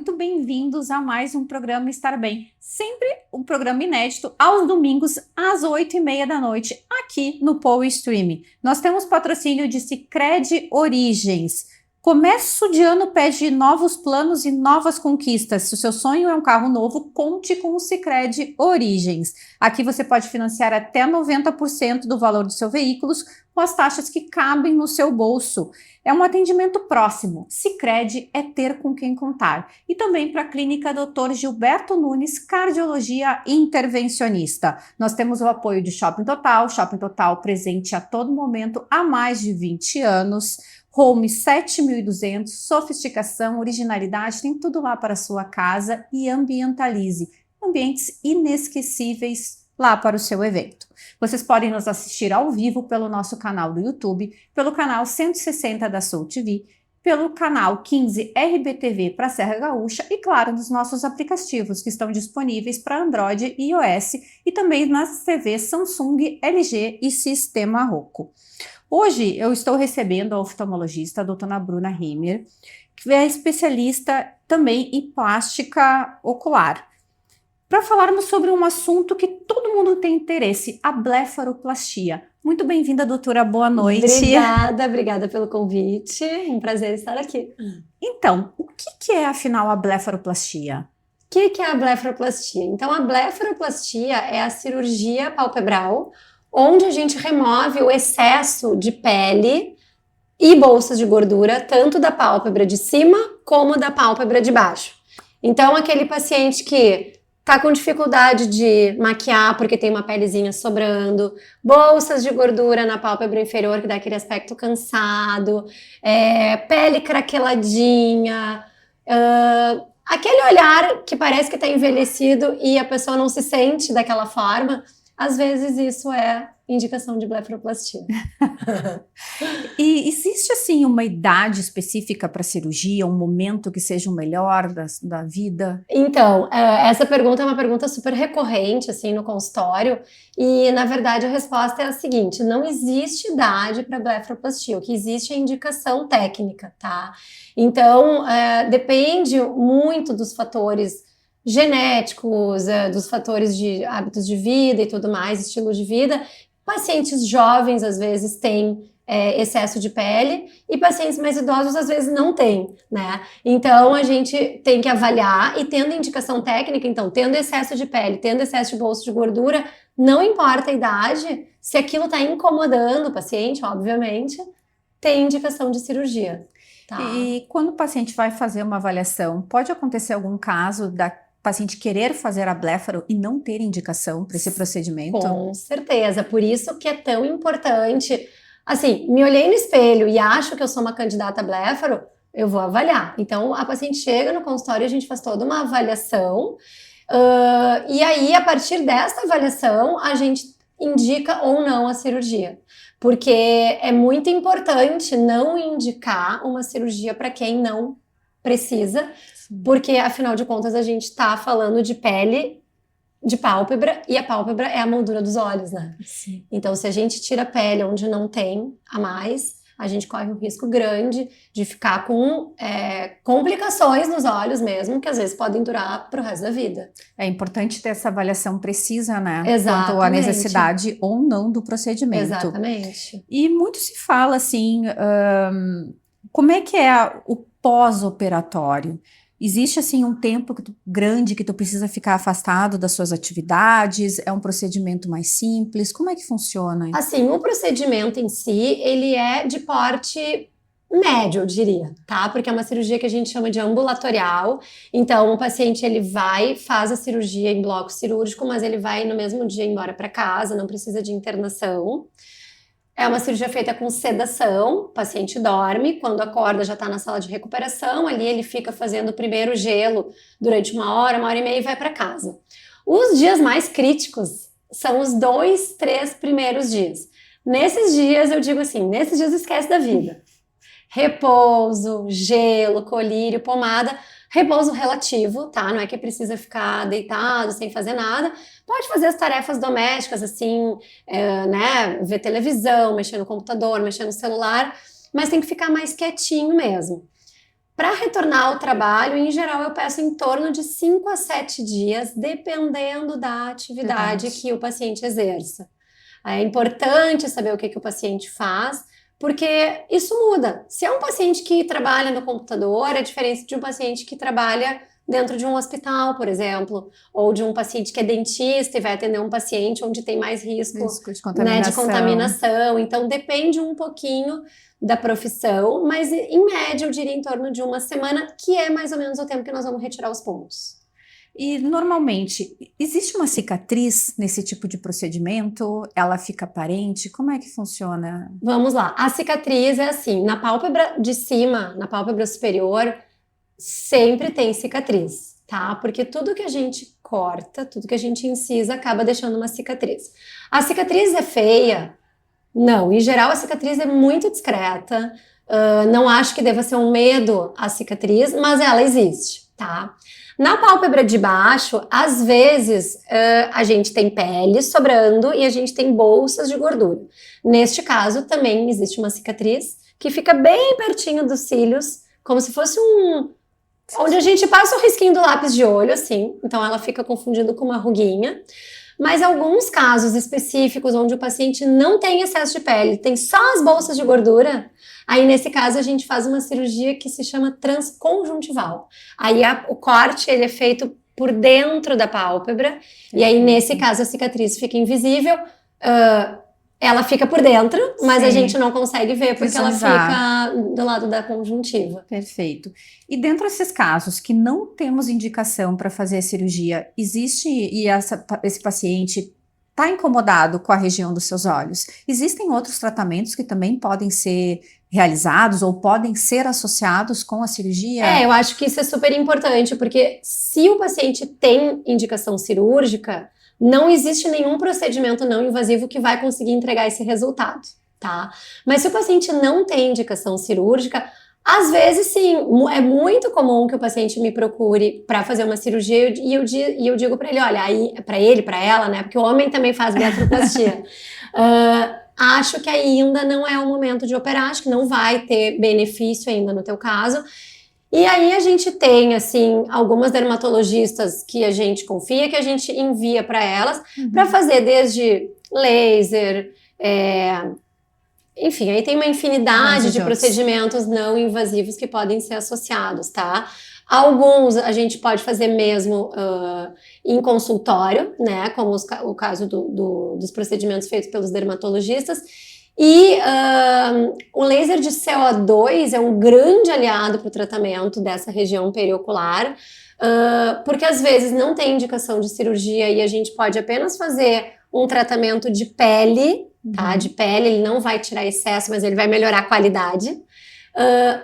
muito bem-vindos a mais um programa Estar Bem. Sempre um programa inédito, aos domingos, às 8h30 da noite, aqui no Poa Stream. Nós temos patrocínio de Sicredi Origens. Começo de ano pede novos planos e novas conquistas. Se o seu sonho é um carro novo, conte com o Sicredi Origens. Aqui você pode financiar até 90% do valor dos seus veículos com as taxas que cabem no seu bolso. É um atendimento próximo. Sicredi é ter com quem contar. E também para a Clínica Dr. Gilberto Nunes, Cardiologia Intervencionista. Nós temos o apoio de Shopping Total presente a todo momento há mais de 20 anos. Home 7200, sofisticação, originalidade, tem tudo lá para a sua casa e ambientalize. Ambientes inesquecíveis lá para o seu evento. Vocês podem nos assistir ao vivo pelo nosso canal do YouTube, pelo canal 160 da Soul TV, pelo canal 15 RBTV para Serra Gaúcha e, claro, nos nossos aplicativos que estão disponíveis para Android e iOS e também nas TVs Samsung, LG e Sistema Roku. Hoje eu estou recebendo a oftalmologista, a doutora Bruna Heimer, que é especialista também em plástica ocular, para falarmos sobre um assunto que todo mundo tem interesse, a blefaroplastia. Muito bem-vinda, doutora, boa noite. Obrigada pelo convite, um prazer estar aqui. Então, o que é afinal a blefaroplastia? O que é a blefaroplastia? Então, a blefaroplastia é a cirurgia palpebral, onde a gente remove o excesso de pele e bolsas de gordura, tanto da pálpebra de cima como da pálpebra de baixo. Então, aquele paciente que tá com dificuldade de maquiar porque tem uma pelezinha sobrando, bolsas de gordura na pálpebra inferior que dá aquele aspecto cansado, pele craqueladinha, aquele olhar que parece que tá envelhecido e a pessoa não se sente daquela forma. Às vezes isso é indicação de blefaroplastia. E existe, assim, uma idade específica para cirurgia, um momento que seja o melhor da vida? Então, essa pergunta é uma pergunta super recorrente, assim, no consultório. E, na verdade, a resposta é a seguinte: não existe idade para blefaroplastia. O que existe é indicação técnica, tá? Então, depende muito dos fatores genéticos, dos fatores de hábitos de vida e tudo mais, estilo de vida. Pacientes jovens, às vezes, têm excesso de pele e pacientes mais idosos, às vezes, não têm, né? Então, a gente tem que avaliar e tendo indicação técnica, então, tendo excesso de pele, tendo excesso de bolsa de gordura, não importa a idade, se aquilo está incomodando o paciente, obviamente, tem indicação de cirurgia. Tá? E quando o paciente vai fazer uma avaliação, pode acontecer algum caso da paciente querer fazer a blefaro e não ter indicação para esse procedimento? Com certeza, por isso que é tão importante. Assim, me olhei no espelho e acho que eu sou uma candidata a blefaro, eu vou avaliar. Então, a paciente chega no consultório e a gente faz toda uma avaliação. E aí, a partir dessa avaliação, a gente indica ou não a cirurgia. Porque é muito importante não indicar uma cirurgia para quem não precisa, porque, afinal de contas, a gente está falando de pele, de pálpebra, e a pálpebra é a moldura dos olhos, né? Sim. Então, se a gente tira a pele onde não tem a mais, a gente corre um risco grande de ficar com complicações nos olhos mesmo, que às vezes podem durar para o resto da vida. É importante ter essa avaliação precisa, né? Exatamente. Quanto à necessidade ou não do procedimento. Exatamente. E muito se fala, assim, como é que é o pós-operatório? Existe, assim, um tempo grande que tu precisa ficar afastado das suas atividades? É um procedimento mais simples? Como é que funciona? Assim, o procedimento em si, ele é de porte médio, eu diria, tá? Porque é uma cirurgia que a gente chama de ambulatorial. Então, o paciente, ele vai, faz a cirurgia em bloco cirúrgico, mas ele vai no mesmo dia embora para casa, não precisa de internação. É uma cirurgia feita com sedação, o paciente dorme, quando acorda já está na sala de recuperação, ali ele fica fazendo o primeiro gelo durante 1 hora e meia e vai para casa. Os dias mais críticos são os 2, 3 primeiros dias. Nesses dias, eu digo assim, nesses dias esquece da vida. Repouso, gelo, colírio, pomada, repouso relativo, tá? Não é que precisa ficar deitado sem fazer nada. Pode fazer as tarefas domésticas, assim, né? Ver televisão, mexer no computador, mexer no celular, mas tem que ficar mais quietinho mesmo. Para retornar ao trabalho, em geral, eu peço em torno de 5 a 7 dias, dependendo da atividade que o paciente exerça. É importante saber o que o paciente faz, porque isso muda. Se é um paciente que trabalha no computador, é diferente de um paciente que trabalha dentro de um hospital, por exemplo, ou de um paciente que é dentista e vai atender um paciente onde tem mais risco de né, de contaminação. contaminação. Então, depende um pouquinho da profissão, mas em média eu diria em torno de uma semana, que é mais ou menos o tempo que nós vamos retirar os pontos. E normalmente, existe uma cicatriz nesse tipo de procedimento? Ela fica aparente? Como é que funciona? Vamos lá, a cicatriz é assim, na pálpebra de cima, na pálpebra superior, sempre tem cicatriz, tá? Porque tudo que a gente corta, tudo que a gente incisa, acaba deixando uma cicatriz. A cicatriz é feia? Não, em geral a cicatriz é muito discreta, não acho que deva ser um medo a cicatriz, mas ela existe, tá? Na pálpebra de baixo, às vezes a gente tem pele sobrando e a gente tem bolsas de gordura. Neste caso, também existe uma cicatriz que fica bem pertinho dos cílios, como se fosse onde a gente passa o risquinho do lápis de olho, assim. Então ela fica confundindo com uma ruguinha. Mas alguns casos específicos onde o paciente não tem excesso de pele, tem só as bolsas de gordura, aí nesse caso a gente faz uma cirurgia que se chama transconjuntival. Aí o corte ele é feito por dentro da pálpebra, e aí nesse caso a cicatriz fica invisível, ela fica por dentro, mas a gente não consegue ver porque ela fica do lado da conjuntiva. Perfeito. E dentro desses casos que não temos indicação para fazer a cirurgia, existe, e esse paciente está incomodado com a região dos seus olhos, existem outros tratamentos que também podem ser realizados ou podem ser associados com a cirurgia? Eu acho que isso é super importante, porque se o paciente tem indicação cirúrgica, não existe nenhum procedimento não invasivo que vai conseguir entregar esse resultado, tá? Mas se o paciente não tem indicação cirúrgica, às vezes sim, é muito comum que o paciente me procure para fazer uma cirurgia e eu digo para ele, olha, aí para ela, né? Porque o homem também faz blefaroplastia. Acho que ainda não é o momento de operar, acho que não vai ter benefício ainda no teu caso. E aí a gente tem, assim, algumas dermatologistas que a gente confia, que a gente envia para elas, para fazer desde laser, enfim, aí tem uma infinidade de procedimentos não invasivos que podem ser associados, tá? Alguns a gente pode fazer mesmo em consultório, né, como o caso dos procedimentos feitos pelos dermatologistas. E o laser de CO2 é um grande aliado para o tratamento dessa região periocular, porque às vezes não tem indicação de cirurgia e a gente pode apenas fazer um tratamento de pele, tá? De pele, ele não vai tirar excesso, mas ele vai melhorar a qualidade.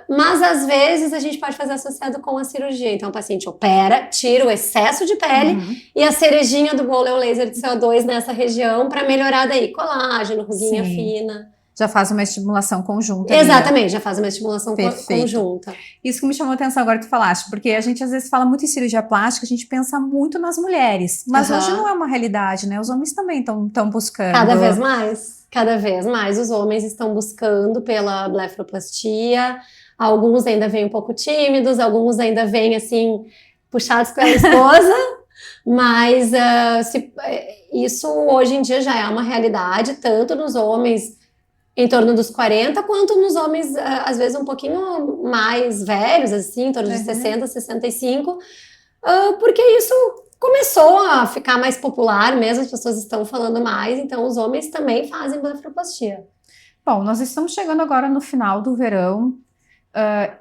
Mas às vezes a gente pode fazer associado com a cirurgia. Então o paciente opera, tira o excesso de pele e a cerejinha do bolo é o laser de CO2 nessa região para melhorar daí colágeno, ruguinha fina. Já faz uma estimulação conjunta. Exatamente, já faz uma estimulação conjunta. Isso que me chamou a atenção agora que tu falaste, porque a gente às vezes fala muito em cirurgia plástica, a gente pensa muito nas mulheres, mas hoje não é uma realidade, né? Os homens também estão buscando. Cada vez mais os homens estão buscando pela blefaroplastia, alguns ainda vêm um pouco tímidos, alguns ainda vêm assim, puxados pela esposa, mas isso hoje em dia já é uma realidade, tanto nos homens em torno dos 40, quanto nos homens, às vezes, um pouquinho mais velhos, assim, em torno de 60, 65, porque isso começou a ficar mais popular mesmo, as pessoas estão falando mais, então os homens também fazem blefaroplastia. Bom, nós estamos chegando agora no final do verão,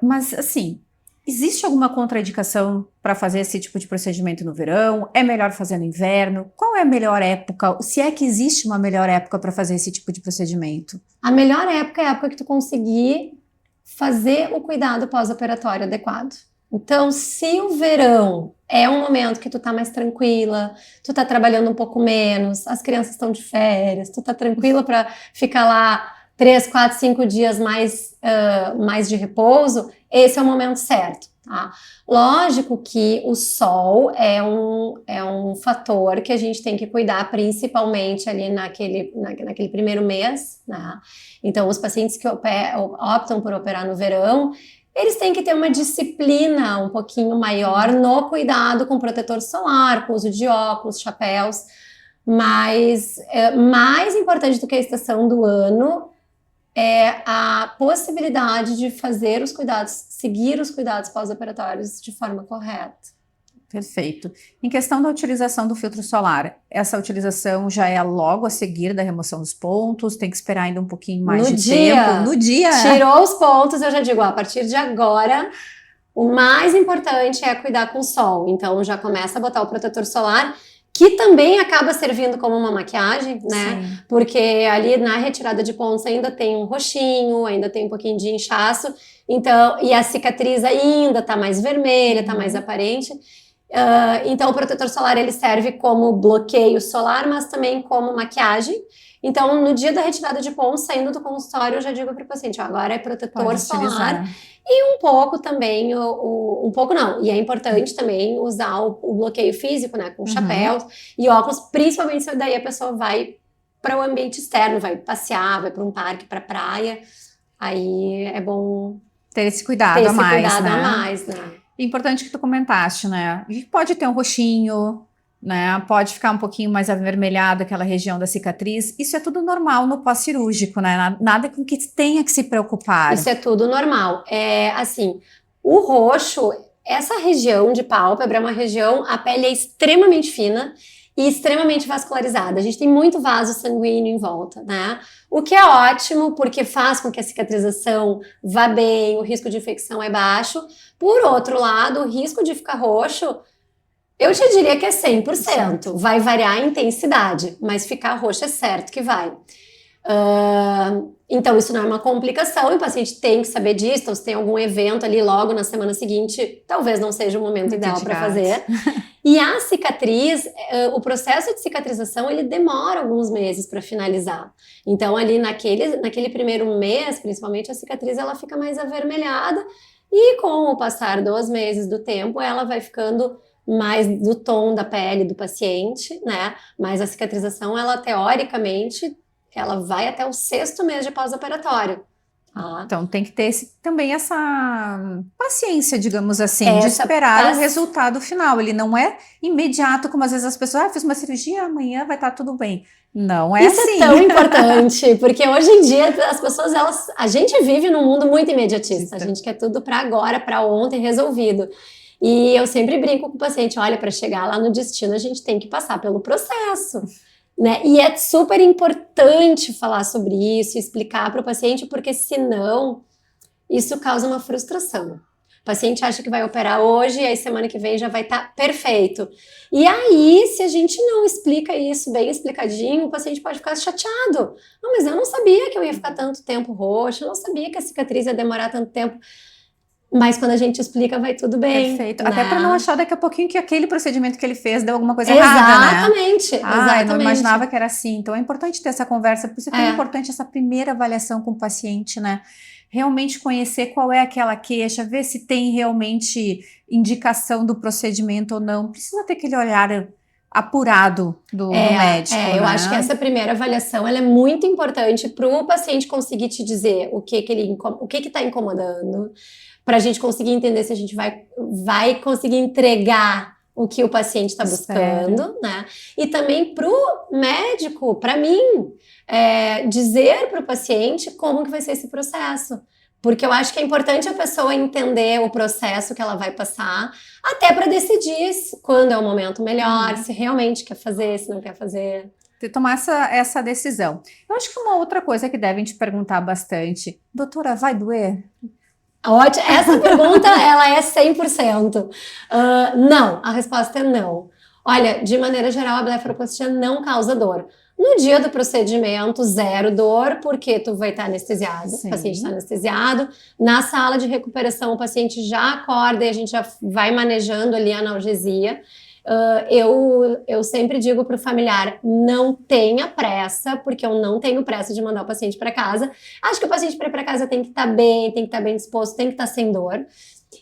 mas, assim, existe alguma contraindicação para fazer esse tipo de procedimento no verão? É melhor fazer no inverno? Qual é a melhor época? Se é que existe uma melhor época para fazer esse tipo de procedimento? A melhor época é a época que tu conseguir fazer o cuidado pós-operatório adequado. Então, se o verão é um momento que tu tá mais tranquila, tu tá trabalhando um pouco menos, as crianças estão de férias, tu tá tranquila para ficar lá 3, 4, 5 dias mais de repouso, esse é o momento certo, tá? Lógico que o sol é um fator que a gente tem que cuidar, principalmente ali naquele primeiro mês, né? Então, os pacientes que optam por operar no verão, eles têm que ter uma disciplina um pouquinho maior no cuidado com protetor solar, com uso de óculos, chapéus, mas mais importante do que a estação do ano é a possibilidade de fazer os cuidados, seguir os cuidados pós-operatórios de forma correta. Perfeito. Em questão da utilização do filtro solar, essa utilização já é logo a seguir da remoção dos pontos? Tem que esperar ainda um pouquinho mais de tempo? No dia! Tirou os pontos, eu já digo, a partir de agora, o mais importante é cuidar com o sol. Então, já começa a botar o protetor solar, que também acaba servindo como uma maquiagem, né? Sim. Porque ali na retirada de pontos ainda tem um roxinho, ainda tem um pouquinho de inchaço, então, e a cicatriz ainda tá mais vermelha, tá mais aparente. Então o protetor solar ele serve como bloqueio solar, mas também como maquiagem. Então no dia da retirada de pontos, saindo do consultório, eu já digo para o paciente, ó, agora é protetor solar e um pouco também, um pouco não, e é importante também usar o bloqueio físico, né, com chapéus e óculos, principalmente se daí a pessoa vai para o ambiente externo, vai passear, vai para um parque, para praia, aí é bom ter esse cuidado a mais, né? Importante que tu comentaste, né? E pode ter um roxinho, né? Pode ficar um pouquinho mais avermelhado aquela região da cicatriz. Isso é tudo normal no pós-cirúrgico, né? Nada com que tenha que se preocupar. Isso é tudo normal. Assim, o roxo, essa região de pálpebra é uma região, a pele é extremamente fina e extremamente vascularizada. A gente tem muito vaso sanguíneo em volta, né? O que é ótimo, porque faz com que a cicatrização vá bem, o risco de infecção é baixo. Por outro lado, o risco de ficar roxo, eu te diria que é 100%. Vai variar a intensidade, mas ficar roxo é certo que vai. Então, isso não é uma complicação e o paciente tem que saber disso. Então, se tem algum evento ali logo na semana seguinte, talvez não seja o momento ideal para fazer. E a cicatriz, o processo de cicatrização, ele demora alguns meses para finalizar. Então, ali naquele primeiro mês, principalmente, a cicatriz ela fica mais avermelhada e com o passar dos meses do tempo, ela vai ficando mais do tom da pele do paciente, né? Mas a cicatrização, ela teoricamente, ela vai até o 6º mês de pós-operatório. Então tem que ter também essa paciência, digamos assim, de esperar o resultado final. Ele não é imediato, como às vezes as pessoas, fiz uma cirurgia, amanhã vai estar tudo bem. Não é Isso assim. Isso é tão importante, porque hoje em dia as pessoas, a gente vive num mundo muito imediatista. A gente quer tudo para agora, para ontem, resolvido. E eu sempre brinco com o paciente, olha, para chegar lá no destino, a gente tem que passar pelo processo. Né? E é super importante falar sobre isso, explicar para o paciente, porque senão isso causa uma frustração. O paciente acha que vai operar hoje e aí semana que vem já vai estar perfeito. E aí, se a gente não explica isso bem explicadinho, o paciente pode ficar chateado. Não, mas eu não sabia que eu ia ficar tanto tempo roxo, eu não sabia que a cicatriz ia demorar tanto tempo. Mas quando a gente explica, vai tudo bem. Perfeito. Né? Até para não achar daqui a pouquinho que aquele procedimento que ele fez deu alguma coisa errada, né? Exatamente. Eu não imaginava que era assim. Então é importante ter essa conversa. Por isso que é importante essa primeira avaliação com o paciente, né? Realmente conhecer qual é aquela queixa, ver se tem realmente indicação do procedimento ou não. Precisa ter aquele olhar apurado do médico. Eu acho que essa primeira avaliação ela é muito importante para o paciente conseguir te dizer o que está incomodando, para a gente conseguir entender se a gente vai conseguir entregar o que o paciente está buscando, né? E também para o médico, para mim, dizer para o paciente como que vai ser esse processo. Porque eu acho que é importante a pessoa entender o processo que ela vai passar, até para decidir quando é o momento melhor, se realmente quer fazer, se não quer fazer. Tomar essa decisão. Eu acho que uma outra coisa que devem te perguntar bastante, doutora, vai doer? Ótimo, essa pergunta ela é 100%. Não, a resposta é não. Olha, de maneira geral, a blefaroplastia não causa dor. No dia do procedimento, zero dor, porque tu vai estar anestesiado, o paciente está anestesiado. Na sala de recuperação, o paciente já acorda e a gente já vai manejando ali a analgesia. Eu sempre digo para o familiar, não tenha pressa, porque eu não tenho pressa de mandar o paciente para casa. Acho que o paciente para ir para casa tem que estar bem, tem que estar bem disposto, tem que estar sem dor.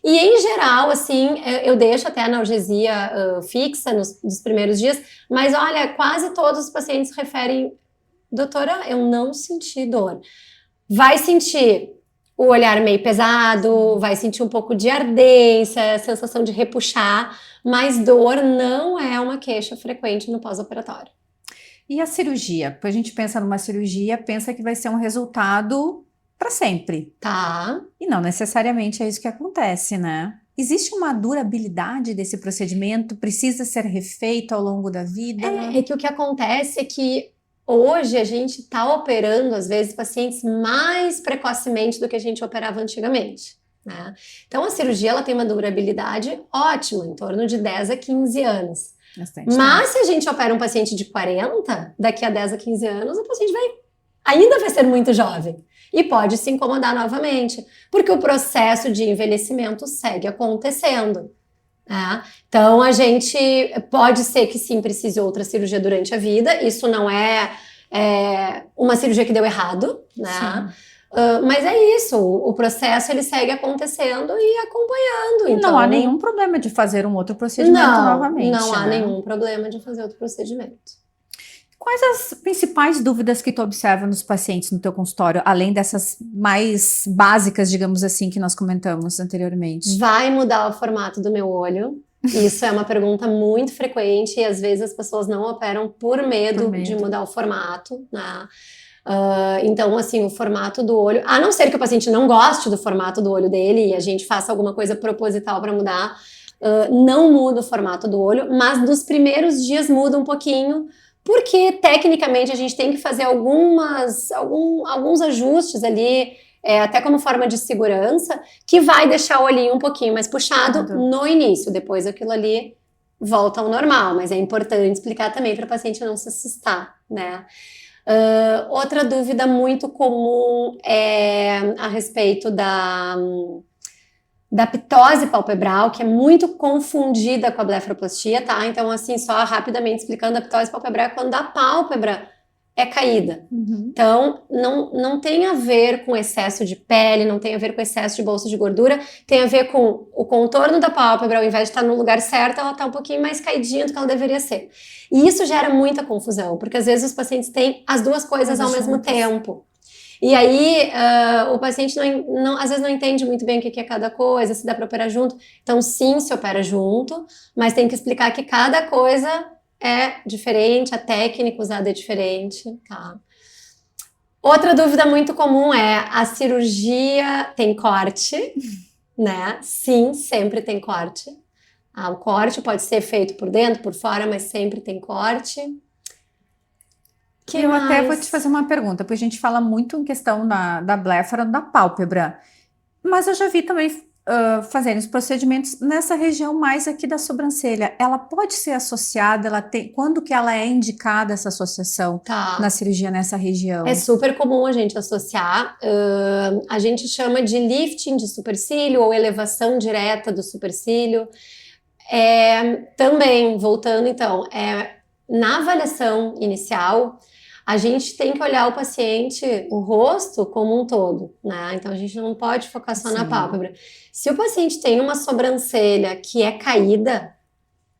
E em geral, assim, eu deixo até a analgesia fixa nos primeiros dias, mas olha, quase todos os pacientes referem, doutora, eu não senti dor. Vai sentir o olhar meio pesado, vai sentir um pouco de ardência, sensação de repuxar, mas dor não é uma queixa frequente no pós-operatório. E a cirurgia? Quando a gente pensa numa cirurgia, pensa que vai ser um resultado para sempre. Tá? E não necessariamente é isso que acontece, né? Existe uma durabilidade desse procedimento? Precisa ser refeito ao longo da vida? É que o que acontece é que hoje a gente está operando, às vezes, pacientes mais precocemente do que a gente operava antigamente, né? Então, a cirurgia ela tem uma durabilidade ótima, em torno de 10 a 15 anos. Bastante Mas tempo. se a gente opera um paciente de 40, daqui a 10 a 15 anos, o paciente ainda vai ser muito jovem e pode se incomodar novamente, porque o processo de envelhecimento segue acontecendo, né? Então, a gente pode ser que sim precise outra cirurgia durante a vida, isso não é uma cirurgia que deu errado, né? Mas é isso, o processo ele segue acontecendo e acompanhando. E Então, não há nenhum problema de fazer um outro procedimento novamente, não há né? nenhum problema de fazer outro procedimento. Quais as principais dúvidas que tu observa nos pacientes no teu consultório, além dessas mais básicas, digamos assim, que nós comentamos anteriormente? Vai mudar o formato do meu olho? Isso é uma pergunta muito frequente e às vezes as pessoas não operam por medo de mudar o formato, né? Então, assim, o formato do olho, a não ser que o paciente não goste do formato do olho dele e a gente faça alguma coisa proposital para mudar, não muda o formato do olho, mas nos primeiros dias muda um pouquinho, porque tecnicamente a gente tem que fazer alguns ajustes ali, até como forma de segurança, que vai deixar o olhinho um pouquinho mais puxado no início, depois aquilo ali volta ao normal, mas é importante explicar também para o paciente não se assustar, né? Outra dúvida muito comum é a respeito da ptose palpebral, que é muito confundida com a blefaroplastia, tá? Então, assim, só rapidamente explicando, a ptose palpebral é quando a pálpebra é caída. Então, não tem a ver com excesso de pele, não tem a ver com excesso de bolsa de gordura, tem a ver com o contorno da pálpebra, ao invés de estar no lugar certo, ela está um pouquinho mais caidinha do que ela deveria ser. E isso gera muita confusão, porque às vezes os pacientes têm as duas coisas ao mesmo tempo. E aí, o paciente às vezes não entende muito bem o que é cada coisa, se dá para operar junto. Então, sim, se opera junto, mas tem que explicar que cada coisa é diferente, a técnica usada é diferente, tá? Outra dúvida muito comum é: a cirurgia tem corte, né? Sim, sempre tem corte. O corte pode ser feito por dentro, por fora, mas sempre tem corte. Eu até vou te fazer uma pergunta, porque a gente fala muito em questão da bléfara, da pálpebra, mas eu já vi também fazendo os procedimentos nessa região mais aqui da sobrancelha. Ela pode ser associada, quando que ela é indicada essa associação na cirurgia nessa região? É super comum a gente associar, a gente chama de lifting de supercílio ou elevação direta do supercílio. Também, voltando então, na avaliação inicial, a gente tem que olhar o paciente, o rosto como um todo, né? Então a gente não pode focar só na pálpebra. Se o paciente tem uma sobrancelha que é caída,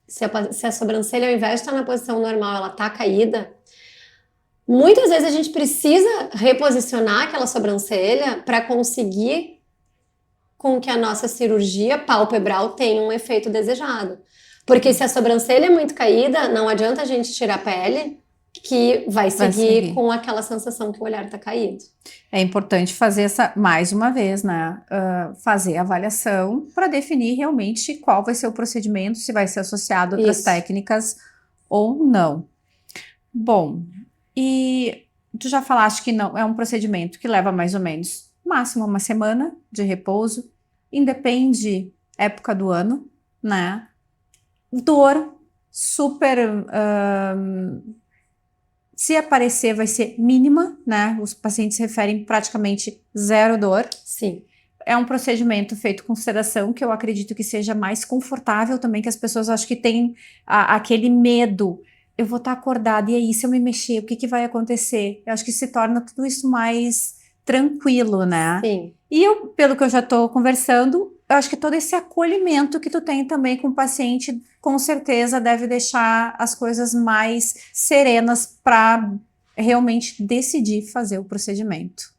se a sobrancelha, ao invés de estar na posição normal, ela está caída, muitas vezes a gente precisa reposicionar aquela sobrancelha para conseguir com que a nossa cirurgia palpebral tenha um efeito desejado. Porque se a sobrancelha é muito caída, não adianta a gente tirar a pele, que vai seguir com aquela sensação que o olhar está caído. É importante fazer mais uma vez, né? Fazer a avaliação para definir realmente qual vai ser o procedimento, se vai ser associado a outras técnicas ou não. Bom, e tu já falaste que não é um procedimento que leva mais ou menos máximo uma semana de repouso, independe época do ano, né? Dor super se aparecer, vai ser mínima, né? Os pacientes referem praticamente zero dor. Sim. É um procedimento feito com sedação, que eu acredito que seja mais confortável também, que as pessoas acho que têm aquele medo. Eu vou estar acordada, e aí, se eu me mexer, o que vai acontecer? Eu acho que se torna tudo isso mais tranquilo, né? Sim. E pelo que eu já estou conversando, eu acho que todo esse acolhimento que tu tem também com o paciente, com certeza deve deixar as coisas mais serenas para realmente decidir fazer o procedimento.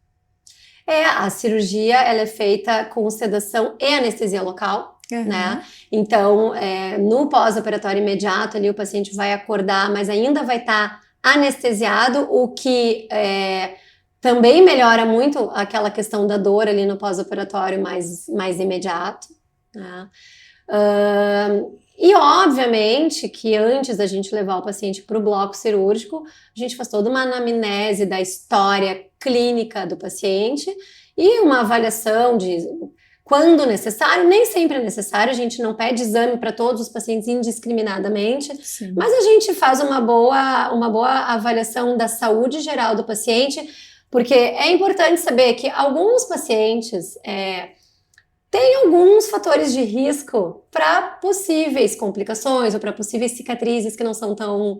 A cirurgia, ela é feita com sedação e anestesia local, né? Então, no pós-operatório imediato, ali o paciente vai acordar, mas ainda vai estar anestesiado, o que também melhora muito aquela questão da dor ali no pós-operatório mais imediato, né? E obviamente que antes da gente levar o paciente para o bloco cirúrgico, a gente faz toda uma anamnese da história clínica do paciente e uma avaliação de quando necessário, nem sempre é necessário, a gente não pede exame para todos os pacientes indiscriminadamente, Sim. mas a gente faz uma boa avaliação da saúde geral do paciente, porque é importante saber que alguns pacientes tem alguns fatores de risco para possíveis complicações ou para possíveis cicatrizes que não são tão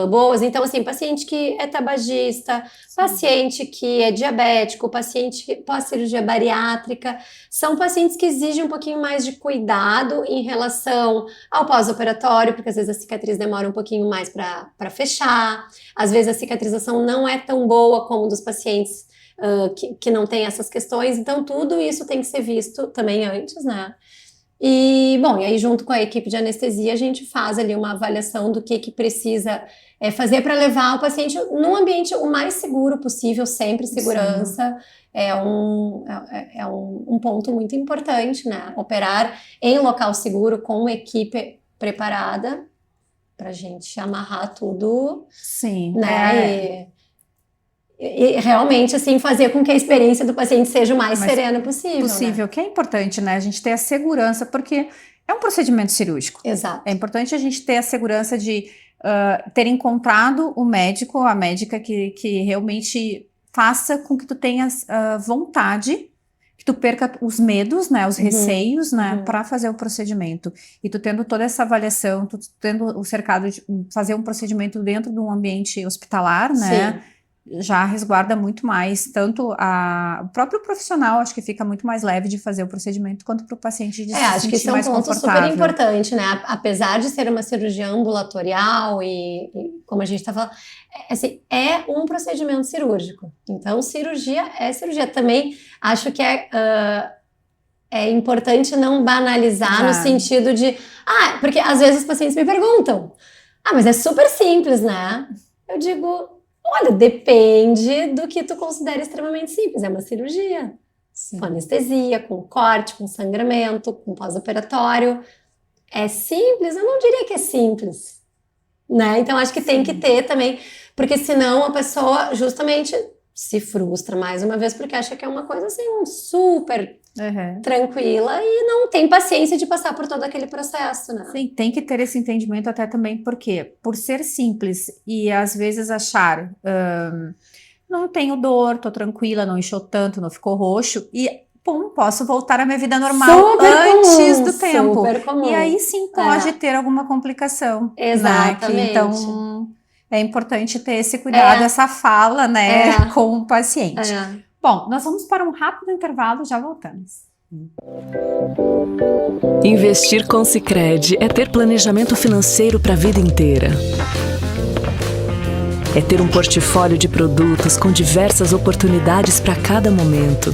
boas. Então, assim, paciente que é tabagista, paciente que é diabético, paciente pós-cirurgia bariátrica, são pacientes que exigem um pouquinho mais de cuidado em relação ao pós-operatório, porque às vezes a cicatriz demora um pouquinho mais para fechar, às vezes a cicatrização não é tão boa como dos pacientes que não tem essas questões, então tudo isso tem que ser visto também antes, né? E, bom, e aí junto com a equipe de anestesia a gente faz ali uma avaliação do que precisa fazer para levar o paciente num ambiente o mais seguro possível, sempre segurança. Sim. É um ponto muito importante, né? Operar em local seguro com equipe preparada para a gente amarrar tudo. Sim, né? E realmente, assim, fazer com que a experiência do paciente seja o mais serena possível. Né? Que é importante, né? A gente ter a segurança, porque é um procedimento cirúrgico. Exato. É importante a gente ter a segurança de ter encontrado o médico, a médica que realmente faça com que tu tenhas vontade, que tu perca os medos, né? Os receios, né? Para fazer o procedimento. E tu tendo toda essa avaliação, tu tendo o cercado de fazer um procedimento dentro de um ambiente hospitalar, né? Sim. Já resguarda muito mais, tanto o próprio profissional, acho que fica muito mais leve de fazer o procedimento, quanto para o paciente de se acho que isso é um ponto super importante, né? Apesar de ser uma cirurgia ambulatorial e como a gente está falando, assim, é um procedimento cirúrgico. Então, cirurgia é cirurgia. Também acho que é importante não banalizar no sentido de... porque às vezes os pacientes me perguntam, mas é super simples, né? Eu digo... Olha, depende do que tu considera extremamente simples. É uma cirurgia. Sim. Com anestesia, com corte, com sangramento, com pós-operatório. É simples? Eu não diria que é simples. Né? Então, acho que tem que ter também. Porque senão a pessoa justamente se frustra mais uma vez porque acha que é uma coisa assim, super tranquila e não tem paciência de passar por todo aquele processo, né? Sim, tem que ter esse entendimento até também porque, por ser simples e às vezes achar, não tenho dor, tô tranquila, não inchou tanto, não ficou roxo e posso voltar à minha vida normal antes do tempo. Super comum. E aí sim pode ter alguma complicação. Exatamente. Né? Então é importante ter esse cuidado, essa fala, né, com o paciente. Bom, nós vamos para um rápido intervalo, já voltamos. Investir com Sicredi é ter planejamento financeiro para a vida inteira. É ter um portfólio de produtos com diversas oportunidades para cada momento.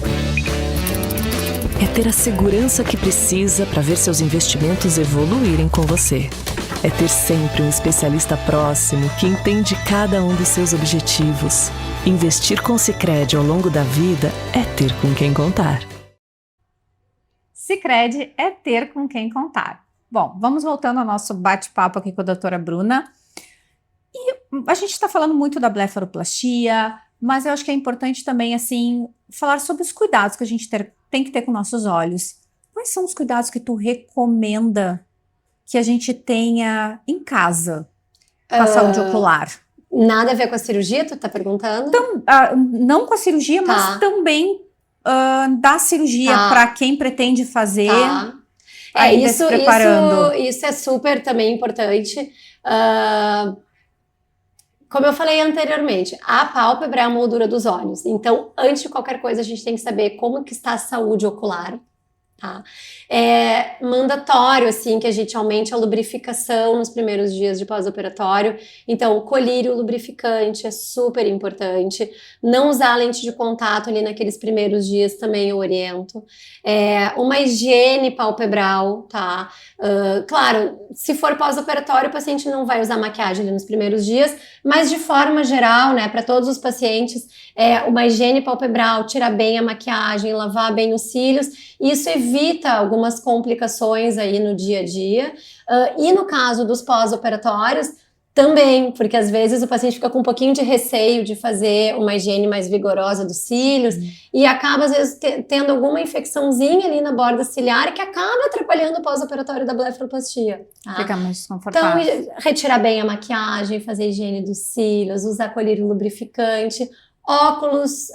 É ter a segurança que precisa para ver seus investimentos evoluírem com você. É ter sempre um especialista próximo que entende cada um dos seus objetivos. Investir com Sicredi ao longo da vida é ter com quem contar. Sicredi é ter com quem contar. Bom, vamos voltando ao nosso bate-papo aqui com a doutora Bruna. E a gente está falando muito da blefaroplastia, mas eu acho que é importante também, assim, falar sobre os cuidados que a gente tem que ter com nossos olhos. Quais são os cuidados que tu recomenda que a gente tenha em casa com a saúde ocular? Nada a ver com a cirurgia, tu tá perguntando? Não com a cirurgia, mas também da cirurgia para quem pretende fazer. Isso, se preparando. Isso é super também importante. Como eu falei anteriormente, a pálpebra é a moldura dos olhos. Então, antes de qualquer coisa, a gente tem que saber como que está a saúde ocular. tá? É mandatório, assim, que a gente aumente a lubrificação nos primeiros dias de pós-operatório. Então, o colírio lubrificante é super importante. Não usar lente de contato ali naqueles primeiros dias também eu oriento. Uma higiene palpebral, tá? Claro, se for pós-operatório, o paciente não vai usar maquiagem ali nos primeiros dias, mas de forma geral, né, para todos os pacientes, uma higiene palpebral, tirar bem a maquiagem, lavar bem os cílios, isso evita algumas complicações aí no dia a dia. E no caso dos pós-operatórios, também, porque às vezes o paciente fica com um pouquinho de receio de fazer uma higiene mais vigorosa dos cílios e acaba, às vezes, tendo alguma infecçãozinha ali na borda ciliar que acaba atrapalhando o pós-operatório da blefaroplastia. Tá? Fica mais desconfortável. Então, retirar bem a maquiagem, fazer higiene dos cílios, usar colírio lubrificante, óculos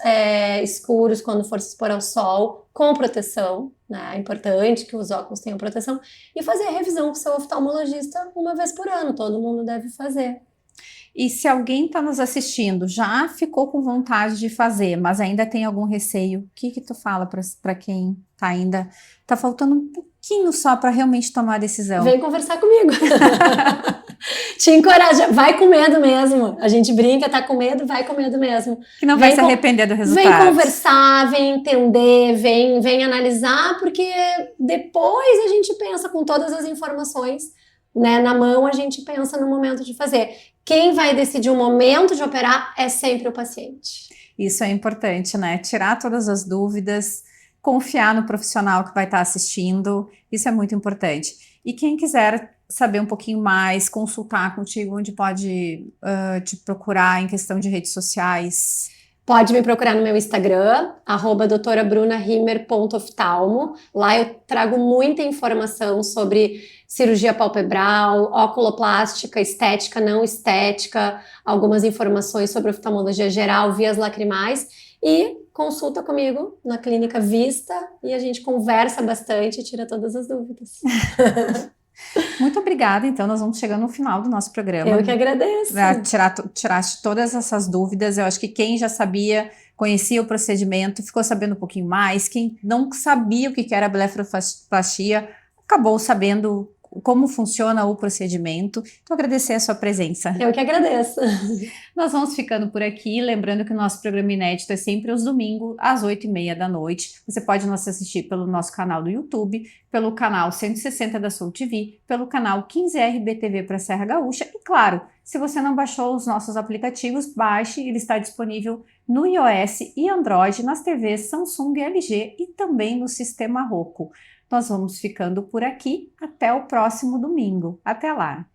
escuros quando for se expor ao sol, com proteção, né? É importante que os óculos tenham proteção e fazer a revisão com o seu oftalmologista uma vez por ano, todo mundo deve fazer. E se alguém está nos assistindo, já ficou com vontade de fazer, mas ainda tem algum receio, o que tu fala para quem tá faltando um pouquinho só para realmente tomar a decisão? Vem conversar comigo. Te encoraja, vai com medo mesmo. A gente brinca, tá com medo, vai com medo mesmo. Que não vai se arrepender do resultado. Vem conversar, vem entender, vem analisar, porque depois a gente pensa com todas as informações, né, na mão, a gente pensa no momento de fazer. Quem vai decidir o momento de operar é sempre o paciente. Isso é importante, né? Tirar todas as dúvidas, confiar no profissional que vai estar assistindo, isso é muito importante. E quem quiser saber um pouquinho mais, consultar contigo, onde pode te procurar em questão de redes sociais? Pode me procurar no meu Instagram, @doutorabrunahimer.oftalmo. Lá eu trago muita informação sobre cirurgia palpebral, oculoplástica, estética, não estética, algumas informações sobre oftalmologia geral, vias lacrimais e consulta comigo na Clínica Vista e a gente conversa bastante e tira todas as dúvidas. Muito obrigada, então nós vamos chegando no final do nosso programa. Eu que agradeço. Tiraste todas essas dúvidas, eu acho que quem já sabia, conhecia o procedimento, ficou sabendo um pouquinho mais, quem não sabia o que era blefaroplastia, acabou sabendo como funciona o procedimento. Então, agradecer a sua presença. Eu que agradeço. Nós vamos ficando por aqui, lembrando que o nosso programa inédito é sempre aos domingos, às 8h30 da noite. Você pode nos assistir pelo nosso canal do YouTube, pelo canal 160 da Soul TV, pelo canal 15RBTV para Serra Gaúcha e, claro, se você não baixou os nossos aplicativos, baixe, ele está disponível no iOS e Android, nas TVs Samsung, LG e também no sistema Roku. Nós vamos ficando por aqui, até o próximo domingo. Até lá!